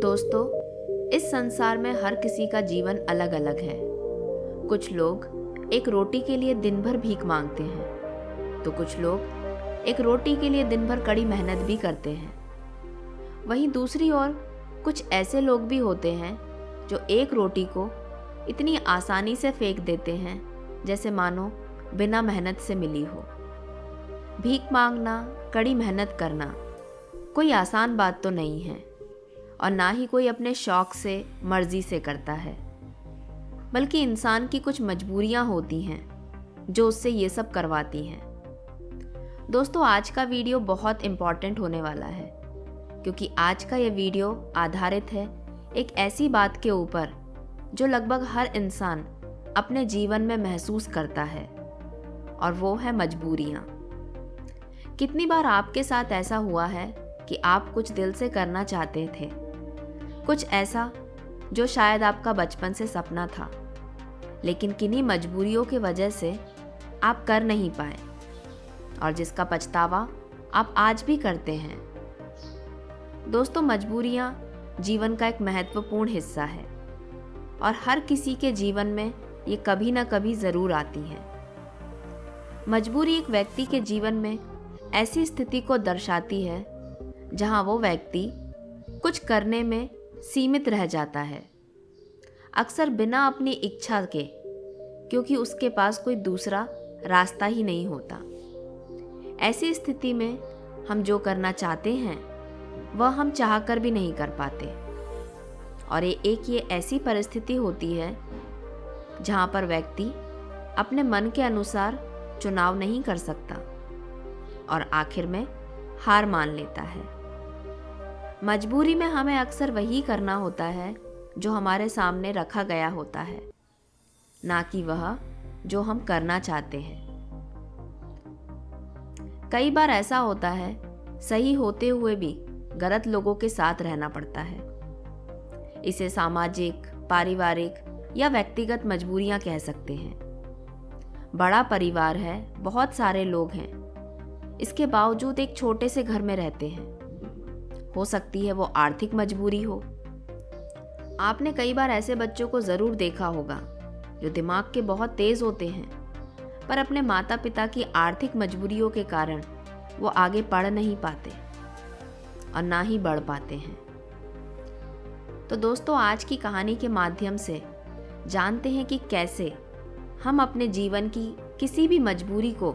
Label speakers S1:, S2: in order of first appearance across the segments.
S1: दोस्तों, इस संसार में हर किसी का जीवन अलग अलग है। कुछ लोग एक रोटी के लिए दिन भर भीख मांगते हैं, तो कुछ लोग एक रोटी के लिए दिन भर कड़ी मेहनत भी करते हैं। वहीं दूसरी ओर कुछ ऐसे लोग भी होते हैं जो एक रोटी को इतनी आसानी से फेंक देते हैं जैसे मानो बिना मेहनत से मिली हो। भीख मांगना, कड़ी मेहनत करना कोई आसान बात तो नहीं है, और ना ही कोई अपने शौक से, मर्जी से करता है, बल्कि इंसान की कुछ मजबूरियां होती हैं जो उससे ये सब करवाती हैं। दोस्तों, आज का वीडियो बहुत इम्पॉर्टेंट होने वाला है, क्योंकि आज का ये वीडियो आधारित है एक ऐसी बात के ऊपर जो लगभग हर इंसान अपने जीवन में महसूस करता है, और वो है मजबूरियां। कितनी बार आपके साथ ऐसा हुआ है कि आप कुछ दिल से करना चाहते थे, कुछ ऐसा जो शायद आपका बचपन से सपना था, लेकिन किन्हीं मजबूरियों की वजह से आप कर नहीं पाए, और जिसका पछतावा आप आज भी करते हैं। दोस्तों, मजबूरियां जीवन का एक महत्वपूर्ण हिस्सा है, और हर किसी के जीवन में ये कभी ना कभी ज़रूर आती हैं। मजबूरी एक व्यक्ति के जीवन में ऐसी स्थिति को दर्शाती है जहां वो व्यक्ति कुछ करने में सीमित रह जाता है, अक्सर बिना अपनी इच्छा के, क्योंकि उसके पास कोई दूसरा रास्ता ही नहीं होता। ऐसी स्थिति में हम जो करना चाहते हैं वह हम चाहकर भी नहीं कर पाते, और ये ऐसी परिस्थिति होती है जहां पर व्यक्ति अपने मन के अनुसार चुनाव नहीं कर सकता और आखिर में हार मान लेता है। मजबूरी में हमें अक्सर वही करना होता है जो हमारे सामने रखा गया होता है, ना कि वह जो हम करना चाहते हैं। कई बार ऐसा होता है, सही होते हुए भी गलत लोगों के साथ रहना पड़ता है। इसे सामाजिक, पारिवारिक या व्यक्तिगत मजबूरियां कह सकते हैं। बड़ा परिवार है, बहुत सारे लोग हैं, इसके बावजूद एक छोटे से घर में रहते हैं। हो सकती है वो आर्थिक मजबूरी हो। आपने कई बार ऐसे बच्चों को ज़रूर देखा होगा जो दिमाग के बहुत तेज होते हैं, पर अपने माता पिता की आर्थिक मजबूरियों के कारण वो आगे पढ़ नहीं पाते और ना ही बढ़ पाते हैं। तो दोस्तों, आज की कहानी के माध्यम से जानते हैं कि कैसे हम अपने जीवन की किसी भी मजबूरी को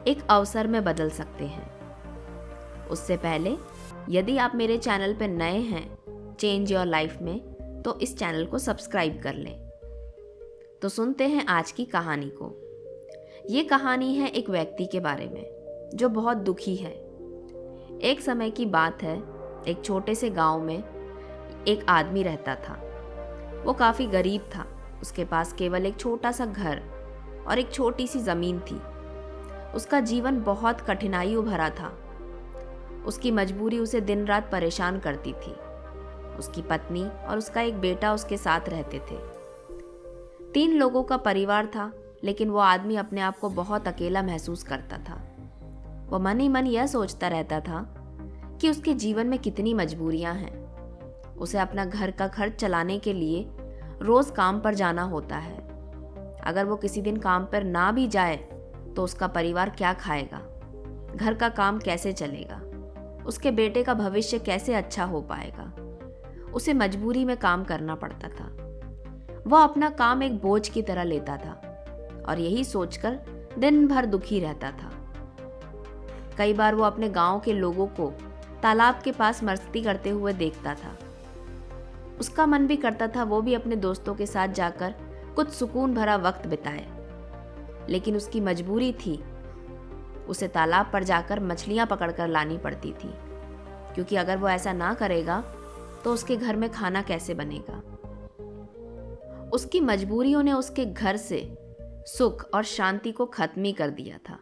S1: एक अवसर में बदल सकते हैं। उससे पहले यदि आप मेरे चैनल पर नए हैं चेंज योर लाइफ में, तो इस चैनल को सब्सक्राइब कर लें। तो सुनते हैं आज की कहानी को। ये कहानी है एक व्यक्ति के बारे में जो बहुत दुखी है। एक समय की बात है, एक छोटे से गांव में एक आदमी रहता था। वो काफ़ी गरीब था। उसके पास केवल एक छोटा सा घर और एक छोटी सी ज़मीन थी। उसका जीवन बहुत कठिनाइयों भरा था। उसकी मजबूरी उसे दिन रात परेशान करती थी। उसकी पत्नी और उसका एक बेटा उसके साथ रहते थे। 3 लोगों का परिवार था, लेकिन वो आदमी अपने आप को बहुत अकेला महसूस करता था। वो मन ही मन यह सोचता रहता था कि उसके जीवन में कितनी मजबूरियां हैं। उसे अपना घर का खर्च चलाने के लिए रोज काम पर जाना होता है। अगर वो किसी दिन काम पर ना भी जाए तो उसका परिवार क्या खाएगा, घर का काम कैसे चलेगा, उसके बेटे का भविष्य कैसे अच्छा हो पाएगा। उसे मजबूरी में काम करना पड़ता था। वह अपना काम एक बोझ की तरह लेता था और यही सोचकर दिन भर दुखी रहता था। कई बार वो अपने गांव के लोगों को तालाब के पास मस्ती करते हुए देखता था। उसका मन भी करता था वो भी अपने दोस्तों के साथ जाकर कुछ सुकून भरा वक्त बिताए, लेकिन उसकी मजबूरी थी। उसे तालाब पर जाकर मछलियां पकड़कर लानी पड़ती थी, क्योंकि अगर वो ऐसा ना करेगा तो उसके घर में खाना कैसे बनेगा। उसकी मजबूरियों ने उसके घर से सुख और शांति को खत्म ही कर दिया था।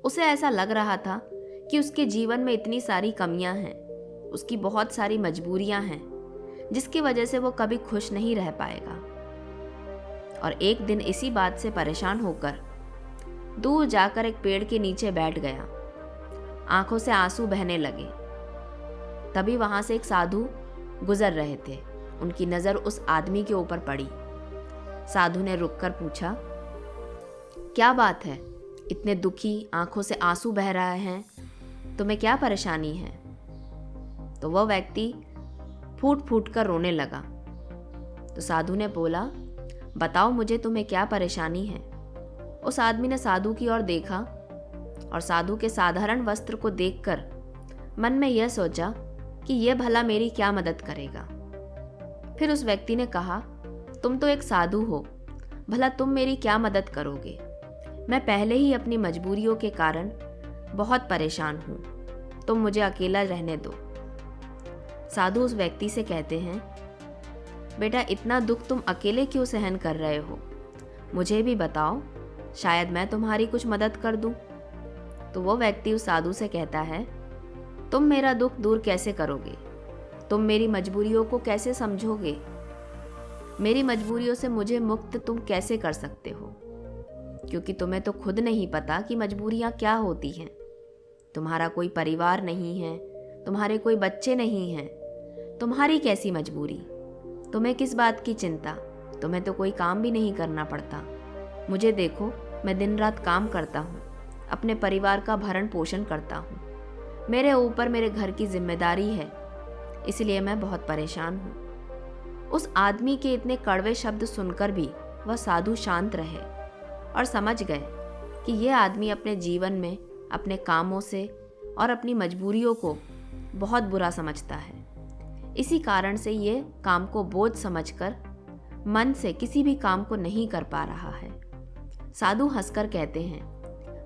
S1: उसे ऐसा लग रहा था कि उसके जीवन में इतनी सारी कमियां हैं, उसकी बहुत सारी मजबूरियां हैं, जिसकी वजह से वो कभी खुश नहीं रह पाएगा। और एक दिन इसी बात से परेशान होकर दूर जाकर एक पेड़ के नीचे बैठ गया। आंखों से आंसू बहने लगे। तभी वहां से एक साधु गुजर रहे थे, उनकी नज़र उस आदमी के ऊपर पड़ी। साधु ने रुककर पूछा, क्या बात है? इतने दुखी, आंखों से आंसू बह रहे हैं, तुम्हें क्या परेशानी है? तो वह व्यक्ति फूट फूट कर रोने लगा। तो साधु ने बोला, बताओ मुझे, तुम्हें क्या परेशानी है? उस आदमी ने साधु की ओर देखा और साधु के साधारण वस्त्र को देखकर मन में यह सोचा कि यह भला मेरी क्या मदद करेगा। फिर उस व्यक्ति ने कहा, तुम तो एक साधु हो, भला तुम मेरी क्या मदद करोगे? मैं पहले ही अपनी मजबूरियों के कारण बहुत परेशान हूँ, तुम मुझे अकेला रहने दो। साधु उस व्यक्ति से कहते हैं, बेटा इतना दुख तुम अकेले क्यों सहन कर रहे हो? मुझे भी बताओ, शायद मैं तुम्हारी कुछ मदद कर दूं। तो वो व्यक्ति उस साधु से कहता है, तुम मेरा दुख दूर कैसे करोगे? तुम मेरी मजबूरियों को कैसे समझोगे? मेरी मजबूरियों से मुझे मुक्त तुम कैसे कर सकते हो? क्योंकि तुम्हें तो खुद नहीं पता कि मजबूरियां क्या होती हैं। तुम्हारा कोई परिवार नहीं है, तुम्हारे कोई बच्चे नहीं हैं, तुम्हारी कैसी मजबूरी? तुम्हें किस बात की चिंता? तुम्हें तो कोई काम भी नहीं करना पड़ता। मुझे देखो, मैं दिन रात काम करता हूँ, अपने परिवार का भरण पोषण करता हूँ, मेरे ऊपर मेरे घर की जिम्मेदारी है, इसलिए मैं बहुत परेशान हूँ। उस आदमी के इतने कड़वे शब्द सुनकर भी वह साधु शांत रहे और समझ गए कि यह आदमी अपने जीवन में अपने कामों से और अपनी मजबूरियों को बहुत बुरा समझता है। इसी कारण से ये काम को बोझ समझकर मन से किसी भी काम को नहीं कर पा रहा है। साधु हंसकर कहते हैं,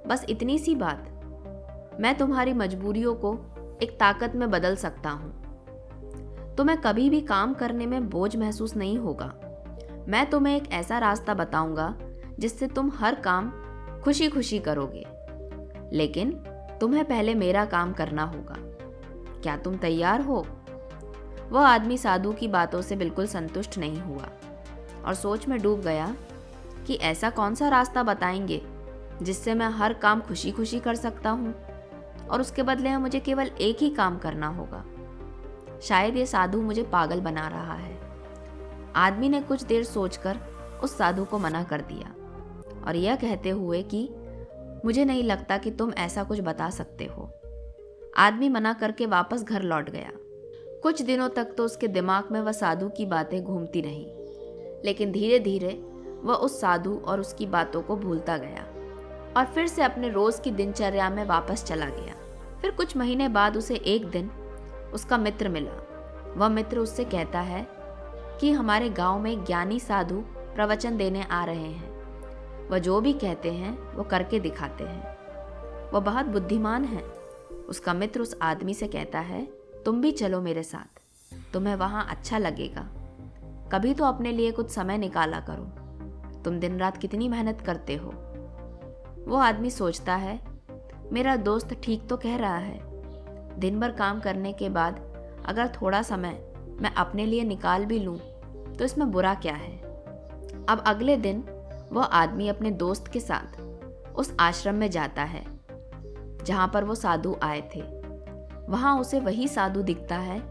S1: बस इतनी सी बात, मैं तुम्हारी मजबूरियों को एक ताकत में बदल सकता हूँ। तुम्हें कभी भी काम करने में बोझ महसूस नहीं होगा। मैं तुम्हें एक ऐसा रास्ता बताऊंगा जिससे तुम हर काम खुशी खुशी करोगे, लेकिन तुम्हें पहले मेरा काम करना होगा। क्या तुम तैयार हो? वह आदमी साधु की बातों से बिल्कुल संतुष्ट नहीं हुआ और सोच में डूब गया कि ऐसा कौन सा रास्ता बताएंगे जिससे मैं हर काम खुशी खुशी कर सकता हूँ और उसके बदले में मुझे केवल एक ही काम करना होगा। शायद ये साधु मुझे पागल बना रहा है। आदमी ने कुछ देर सोचकर उस साधु को मना कर दिया और यह कहते हुए कि मुझे नहीं लगता कि तुम ऐसा कुछ बता सकते हो। आदमी मना करके वापस घर लौट गया। कुछ दिनों तक तो उसके दिमाग में वह साधु की बातें घूमती रहीं, लेकिन धीरे धीरे वह उस साधु और उसकी बातों को भूलता गया और फिर से अपने रोज की दिनचर्या में वापस चला गया। फिर कुछ महीने बाद उसे एक दिन उसका मित्र मिला। वह मित्र उससे कहता है कि हमारे गांव में एक ज्ञानी साधु प्रवचन देने आ रहे हैं। वह जो भी कहते हैं वो करके दिखाते हैं। वह बहुत बुद्धिमान है। उसका मित्र उस आदमी से कहता है, तुम भी चलो मेरे साथ, तुम्हें वहाँ अच्छा लगेगा। कभी तो अपने लिए कुछ समय निकाला करो, तुम दिन रात कितनी मेहनत करते हो। वो आदमी सोचता है, मेरा दोस्त ठीक तो कह रहा है। दिन भर काम करने के बाद अगर थोड़ा समय मैं अपने लिए निकाल भी लूँ तो इसमें बुरा क्या है। अब अगले दिन वह आदमी अपने दोस्त के साथ उस आश्रम में जाता है जहाँ पर वो साधु आए थे। वहाँ उसे वही साधु दिखता है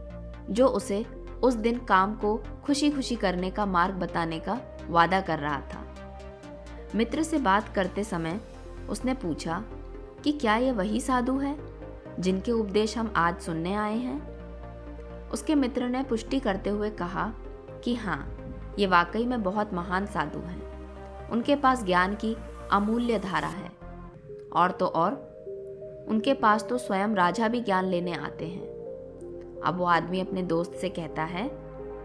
S1: जो उसे उस दिन काम को खुशी खुशी करने का मार्ग बताने का वादा कर रहा था। मित्र से बात करते समय उसने पूछा कि क्या ये वही साधु है जिनके उपदेश हम आज सुनने आए हैं। उसके मित्र ने पुष्टि करते हुए कहा कि हाँ, ये वाकई में बहुत महान साधु हैं। उनके पास ज्ञान की अमूल्य धारा है, और तो और उनके पास तो स्वयं राजा भी ज्ञान लेने आते हैं। अब वो आदमी अपने दोस्त से कहता है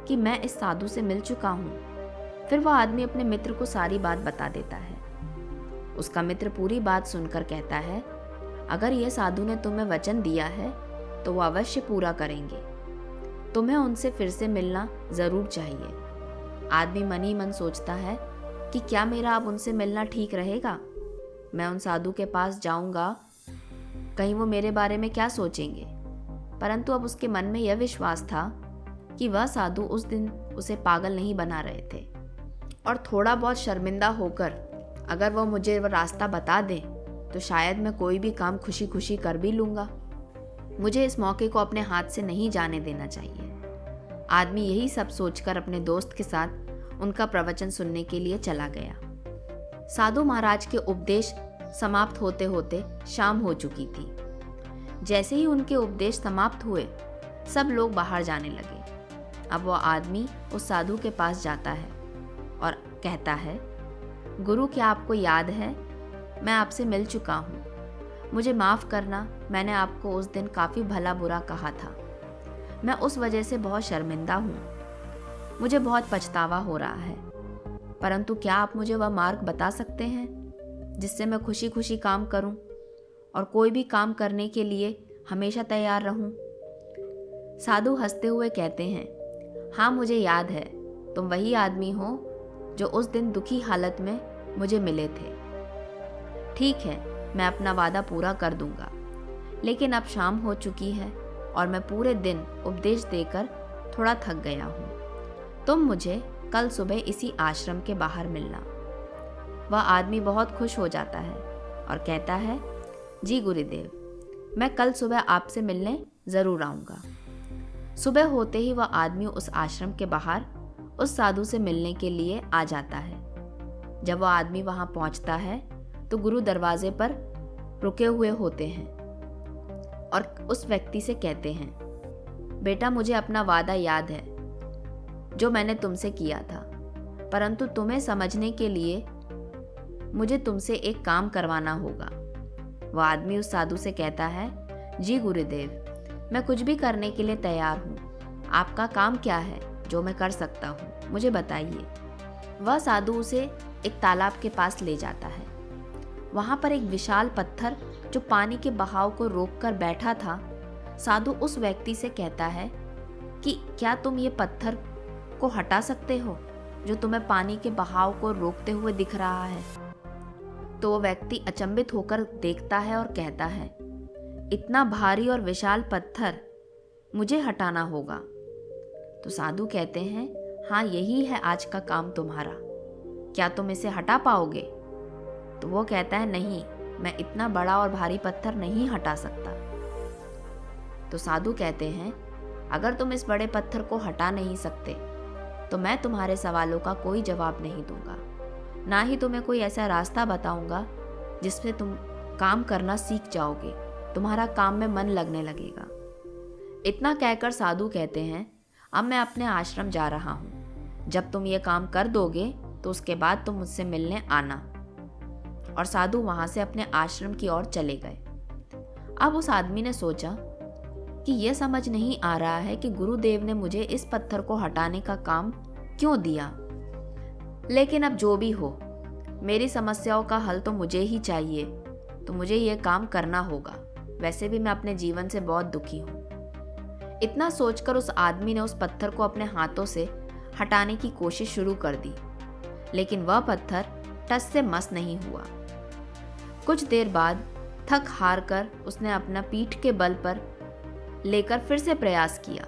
S1: कि मैं इस साधु से मिल चुका हूँ। फिर वह आदमी अपने मित्र को सारी बात बता देता है। उसका मित्र पूरी बात सुनकर कहता है, अगर यह साधु ने तुम्हें वचन दिया है तो वो अवश्य पूरा करेंगे। तुम्हें उनसे फिर से मिलना जरूर चाहिए। आदमी मन ही मन सोचता है कि क्या मेरा अब उनसे मिलना ठीक रहेगा। मैं उन साधु के पास जाऊंगा, कहीं वो मेरे बारे में क्या सोचेंगे। परंतु अब उसके मन में यह विश्वास था कि वह साधु उस दिन उसे पागल नहीं बना रहे थे, और थोड़ा बहुत शर्मिंदा होकर अगर वह मुझे वह रास्ता बता दे तो शायद मैं कोई भी काम खुशी खुशी कर भी लूँगा। मुझे इस मौके को अपने हाथ से नहीं जाने देना चाहिए। आदमी यही सब सोचकर अपने दोस्त के साथ उनका प्रवचन सुनने के लिए चला गया। साधु महाराज के उपदेश समाप्त होते होते शाम हो चुकी थी। जैसे ही उनके उपदेश समाप्त हुए, सब लोग बाहर जाने लगे। अब वह आदमी उस साधु के पास जाता है और कहता है, गुरु, क्या आपको याद है? मैं आपसे मिल चुका हूँ। मुझे माफ़ करना, मैंने आपको उस दिन काफ़ी भला बुरा कहा था। मैं उस वजह से बहुत शर्मिंदा हूँ। मुझे बहुत पछतावा हो रहा है। परंतु क्या आप मुझे वह मार्ग बता सकते हैं जिससे मैं खुशी खुशी काम करूं और कोई भी काम करने के लिए हमेशा तैयार रहूं? साधु हंसते हुए कहते हैं, हाँ, मुझे याद है। तुम वही आदमी हो जो उस दिन दुखी हालत में मुझे मिले थे। ठीक है, मैं अपना वादा पूरा कर दूंगा, लेकिन अब शाम हो चुकी है और मैं पूरे दिन उपदेश देकर थोड़ा थक गया हूँ। तुम मुझे कल सुबह इसी आश्रम के बाहर मिलना। वह आदमी बहुत खुश हो जाता है और कहता है, जी गुरुदेव, मैं कल सुबह आपसे मिलने ज़रूर आऊँगा। सुबह होते ही वह आदमी उस आश्रम के बाहर उस साधु से मिलने के लिए आ जाता है। जब वह आदमी वहाँ पहुँचता है तो गुरु दरवाजे पर रुके हुए होते हैं और उस व्यक्ति से कहते हैं, बेटा, मुझे अपना वादा याद है जो मैंने तुमसे किया था, परंतु तुम्हें समझने के लिए मुझे तुमसे एक काम करवाना होगा। वह आदमी उस साधु से कहता है, जी गुरुदेव, मैं कुछ भी करने के लिए तैयार हूँ। आपका काम क्या है जो मैं कर सकता हूँ, मुझे बताइए। वह साधु उसे एक तालाब के पास ले जाता है। वहाँ पर एक विशाल पत्थर जो पानी के बहाव को रोककर बैठा था, साधु उस व्यक्ति से कहता है कि क्या तुम ये पत्थर को हटा सकते हो जो तुम्हें पानी के बहाव को रोकते हुए दिख रहा है? तो वो व्यक्ति अचंभित होकर देखता है और कहता है, इतना भारी और विशाल पत्थर मुझे हटाना होगा। तो साधु कहते हैं, हाँ, यही है आज का काम तुम्हारा। क्या तुम इसे हटा पाओगे? तो वो कहता है, नहीं, मैं इतना बड़ा और भारी पत्थर नहीं हटा सकता। तो साधु कहते हैं, अगर तुम इस बड़े पत्थर को हटा नहीं सकते तो मैं तुम्हारे सवालों का कोई जवाब नहीं दूंगा, ना ही तुम्हें कोई ऐसा रास्ता बताऊंगा जिससे तुम काम करना सीख जाओगे, तुम्हारा काम में मन लगने लगेगा। इतना कहकर साधु कहते हैं, अब मैं अपने आश्रम जा रहा हूँ। जब तुम ये काम कर दोगे तो उसके बाद तुम मुझसे मिलने आना। और साधु वहाँ से अपने आश्रम की ओर चले गए। अब उस आदमी ने सोचा कि यह समझ नहीं आ रहा है कि गुरुदेव ने मुझे इस पत्थर को हटाने का काम क्यों दिया, लेकिन अब जो भी हो, मेरी समस्याओं का हल तो मुझे ही चाहिए, तो मुझे यह काम करना होगा। वैसे भी मैं अपने जीवन से बहुत दुखी हूँ। इतना सोचकर उस आदमी ने उस पत्थर को अपने हाथों से हटाने की कोशिश शुरू कर दी, लेकिन वह पत्थर टस से मस नहीं हुआ। कुछ देर बाद थक हार कर उसने अपना पीठ के बल पर लेकर फिर से प्रयास किया।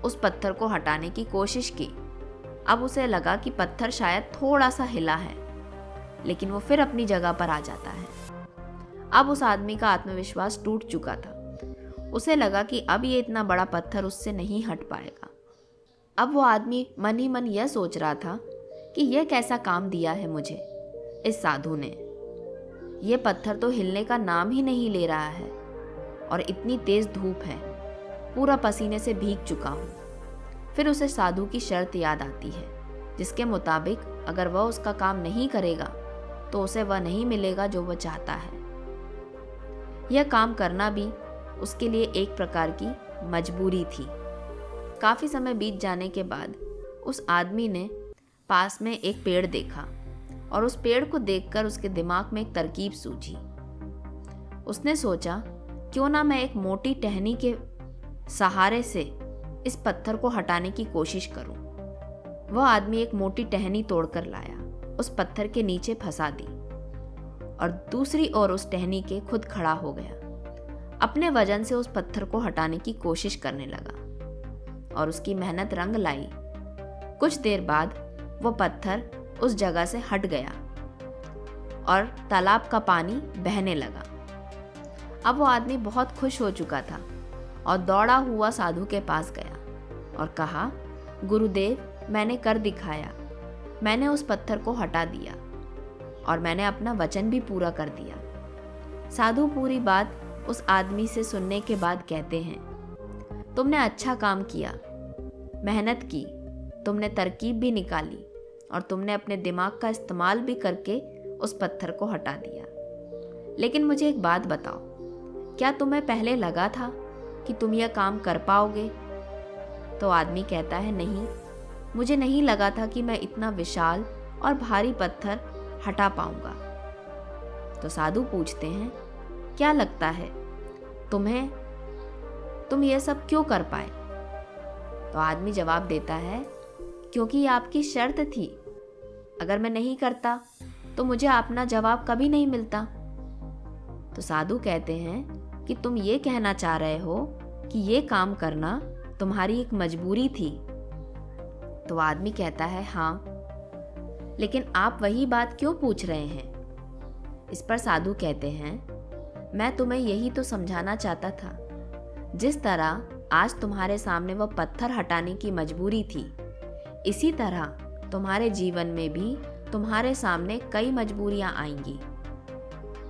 S1: उस पत्थर को हटाने की कोशिश की। अब उसे लगा कि पत्थर शायद थोड़ा सा हिला है, लेकिन वो फिर अपनी जगह पर आ जाता है। अब उस आदमी का आत्मविश्वास टूट चुका था। उसे लगा कि अब ये इतना बड़ा पत्थर उससे नहीं हट पाएगा। अब वो आदमी मन ही मन यह सोच रहा था कि यह कैसा काम दिया है मुझे इस साधु ने। यह पत्थर तो हिलने का नाम ही नहीं ले रहा है और इतनी तेज धूप है, पूरा पसीने से भीग चुका हूँ। फिर उसे साधु की शर्त याद आती है, जिसके मुताबिक अगर वह उसका काम नहीं करेगा तो उसे वह नहीं मिलेगा जो वह चाहता है। यह काम करना भी उसके लिए एक प्रकार की मजबूरी थी। काफ़ी समय बीत जाने के बाद उस आदमी ने पास में एक पेड़ देखा और उस पेड़ को देखकर उसके दिमाग में एक तरकीब सूझी। उसने सोचा, क्यों ना मैं एक मोटी टहनी के सहारे से इस पत्थर को हटाने की कोशिश करूं। वह आदमी एक मोटी टहनी तोड़कर लाया, उस पत्थर के नीचे फंसा दी और दूसरी ओर उस टहनी के खुद खड़ा हो गया। अपने वजन से उस पत्थर को हटाने की कोशिश करने लगा और उसकी मेहनत रंग लाई। कुछ देर बाद वो पत्थर उस जगह से हट गया और तालाब का पानी बहने लगा। अब वो आदमी बहुत खुश हो चुका था और दौड़ा हुआ साधु के पास गया और कहा, गुरुदेव, मैंने कर दिखाया। मैंने उस पत्थर को हटा दिया और मैंने अपना वचन भी पूरा कर दिया। साधु पूरी बात उस आदमी से सुनने के बाद कहते हैं, तुमने अच्छा काम किया, मेहनत की, तुमने तरकीब भी निकाली और तुमने अपने दिमाग का इस्तेमाल भी करके उस पत्थर को हटा दिया। लेकिन मुझे एक बात बताओ, क्या तुम्हें पहले लगा था कि तुम यह काम कर पाओगे? तो आदमी कहता है, नहीं, मुझे नहीं लगा था कि मैं इतना विशाल और भारी पत्थर हटा पाऊंगा। तो साधु पूछते हैं, क्या लगता है तुम्हें, तुम यह सब क्यों कर पाए? तो आदमी जवाब देता है, क्योंकि ये आपकी शर्त थी। अगर मैं नहीं करता तो मुझे अपना जवाब कभी नहीं मिलता। तो साधु कहते हैं कि तुम ये कहना चाह रहे हो कि ये काम करना तुम्हारी एक मजबूरी थी। तो आदमी कहता है, हाँ, लेकिन आप वही बात क्यों पूछ रहे हैं? इस पर साधु कहते हैं, मैं तुम्हें यही तो समझाना चाहता था। जिस तरह आज तुम्हारे सामने वह पत्थर हटाने की मजबूरी थी, इसी तरह तुम्हारे जीवन में भी तुम्हारे सामने कई मजबूरियां आएंगी।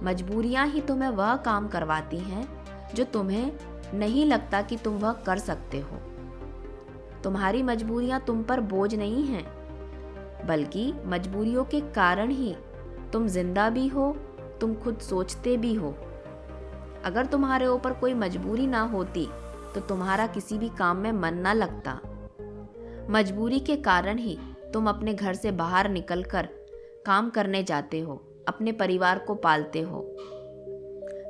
S1: मजबूरियां ही तुम्हें वह काम करवाती हैं जो तुम्हें नहीं लगता कि तुम वह कर सकते हो। तुम्हारी मजबूरियां तुम पर बोझ नहीं हैं, बल्कि मजबूरियों के कारण ही तुम जिंदा भी हो, तुम खुद सोचते भी हो। अगर तुम्हारे ऊपर कोई मजबूरी ना होती तो तुम्हारा किसी भी काम में मन ना लगता। मजबूरी के कारण ही तुम अपने घर से बाहर निकलकर काम करने जाते हो, अपने परिवार को पालते हो।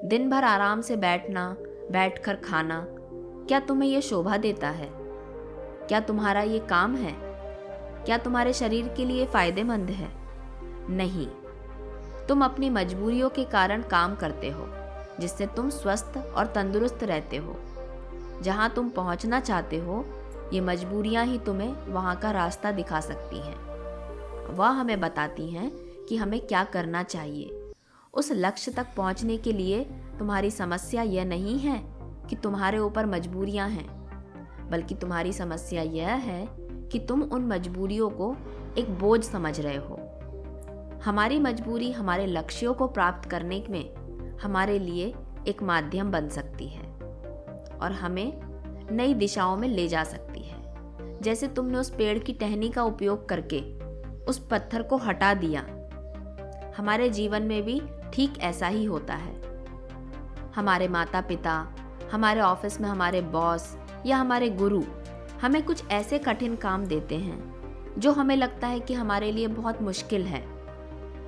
S1: दिन भर आराम से बैठकर खाना, क्या तुम्हें यह शोभा देता है? क्या तुम्हारा ये काम है? क्या तुम्हारे शरीर के लिए फायदेमंद है? नहीं, तुम अपनी मजबूरियों के कारण काम करते हो, जिससे तुम स्वस्थ और तंदुरुस्त रहते हो। जहां तुम पहुंचना चाहते हो, ये मजबूरियां ही तुम्हें वहां का रास्ता दिखा सकती हैं। वह हमें बताती हैं कि हमें क्या करना चाहिए। उस लक्ष्य तक पहुंचने के लिए तुम्हारी समस्या यह नहीं है कि तुम्हारे ऊपर मजबूरियां हैं, बल्कि तुम्हारी समस्या यह है कि तुम उन मजबूरियों को एक बोझ समझ रहे हो। हमारी मजबूरी हमारे लक्ष्यों को प्राप्त करने में हमारे लिए एक माध्यम बन सकती है और हमें नई दिशाओं में ले जा सकती है। जैसे तुमने उस पेड़ की टहनी का उपयोग करके उस पत्थर को हटा दिया। हमारे जीवन में भी ठीक ऐसा ही होता है। हमारे माता पिता, हमारे ऑफिस में हमारे बॉस या हमारे गुरु हमें कुछ ऐसे कठिन काम देते हैं जो हमें लगता है कि हमारे लिए बहुत मुश्किल है,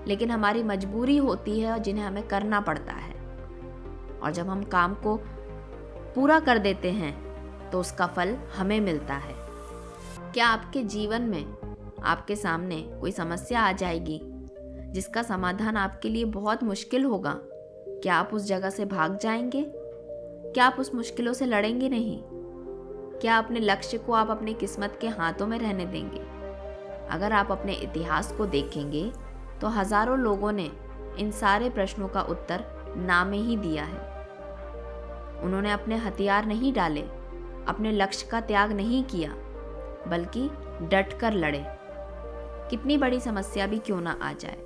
S1: लेकिन हमारी मजबूरी होती है और जिन्हें हमें करना पड़ता है। और जब हम काम को पूरा कर देते हैं तो उसका फल हमें मिलता है। क्या आपके जीवन में आपके सामने कोई समस्या आ जाएगी जिसका समाधान आपके लिए बहुत मुश्किल होगा? क्या आप उस जगह से भाग जाएंगे? क्या आप उस मुश्किलों से लड़ेंगे नहीं? क्या अपने लक्ष्य को आप अपनी किस्मत के हाथों में रहने देंगे? अगर आप अपने इतिहास को देखेंगे तो हजारों लोगों ने इन सारे प्रश्नों का उत्तर ना में ही दिया है। उन्होंने अपने हथियार नहीं डाले, अपने लक्ष्य का त्याग नहीं किया, बल्कि डटकर लड़े। कितनी बड़ी समस्या भी क्यों ना आ जाए,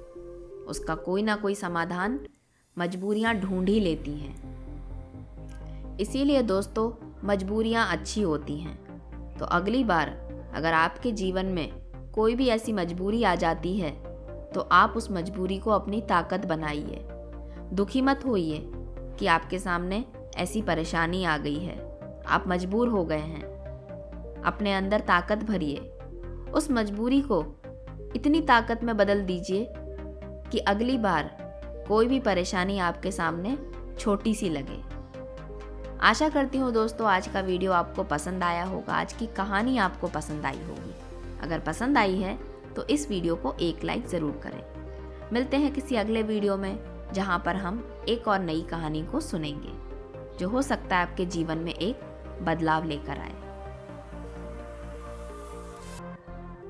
S1: उसका कोई ना कोई समाधान मजबूरियां ढूंढ ही लेती हैं। इसीलिए दोस्तों, मजबूरियां अच्छी होती हैं। तो अगली बार अगर आपके जीवन में कोई भी ऐसी मजबूरी आ जाती है तो आप उस मजबूरी को अपनी ताकत बनाइए। दुखी मत होइए कि आपके सामने ऐसी परेशानी आ गई है, आप मजबूर हो गए हैं। अपने अंदर ताकत भरिए, उस मजबूरी को इतनी ताकत में बदल दीजिए कि अगली बार कोई भी परेशानी आपके सामने छोटी सी लगे। आशा करती हूँ दोस्तों आज का वीडियो आपको पसंद आया होगा, आज की कहानी आपको पसंद आई होगी। अगर पसंद आई है तो इस वीडियो को एक लाइक ज़रूर करें। मिलते हैं किसी अगले वीडियो में जहाँ पर हम एक और नई कहानी को सुनेंगे जो हो सकता है आपके जीवन में एक बदलाव लेकर आए।